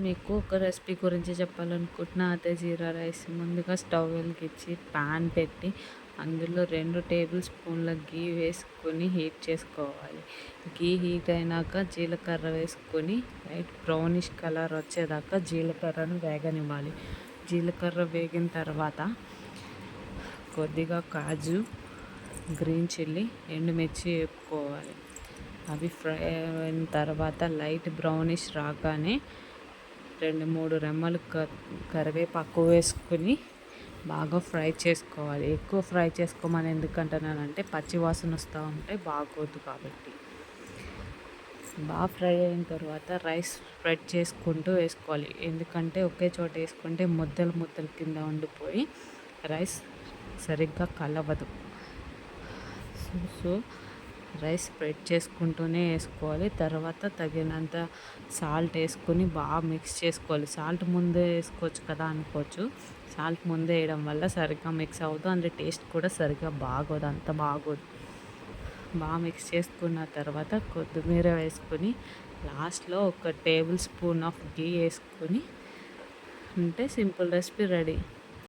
మీకు ఒక రెసిపీ గురించి చెప్పాలనుకుంటున్నా. అదే జీరా రైస్. ముందుగా స్టవ్ వెలిగించి పాన్ పెట్టి అందులో 2 టేబుల్ స్పూన్ల ఘీ వేసుకొని హీట్ చేసుకోవాలి. ఘీ హీట్ అయినాక జీలకర్ర వేసుకొని లైట్ బ్రౌనిష్ కలర్ వచ్చేదాకా జీలకర్రను వేగనివ్వాలి. జీలకర్ర వేగిన తర్వాత కొద్దిగా కాజు, గ్రీన్ చిల్లీ, ఎండుమిర్చి వేపుకోవాలి. అవి ఫ్రై అయిన తర్వాత లైట్ బ్రౌనిష్ రాగానే 2-3 రెమ్మలు కరివేపాకు వేసుకొని బాగా ఫ్రై చేసుకోవాలి. ఎక్కువ ఫ్రై చేసుకోమని ఎందుకంటున్నానంటే పచ్చి వాసన వస్తూ ఉంటే బాగోదు కాబట్టి. బాగా ఫ్రై అయిన తర్వాత రైస్ స్ప్రెడ్ చేసుకుంటూ వేసుకోవాలి. ఎందుకంటే ఒకే చోట వేసుకుంటే ముద్దలు ముద్దలు కింద ఉండిపోయి రైస్ సరిగ్గా కలవదు. సో రైస్ స్ప్రెడ్ చేసుకుంటూనే వేసుకోవాలి. తర్వాత తగినంత సాల్ట్ వేసుకొని బాగా మిక్స్ చేసుకోవాలి. సాల్ట్ ముందే వేసుకోవచ్చు కదా అనుకోవచ్చు. సాల్ట్ ముందే వేయడం వల్ల సరిగ్గా మిక్స్ అవుతుంది. అందులో టేస్ట్ కూడా సరిగ్గా బాగోదు, అంత బాగోదు. బాగా మిక్స్ చేసుకున్న తర్వాత కొత్తిమీర వేసుకొని లాస్ట్లో 1 టేబుల్ స్పూన్ ఆఫ్ ఘీ వేసుకొని ఉంటే సింపుల్ రెసిపీ రెడీ.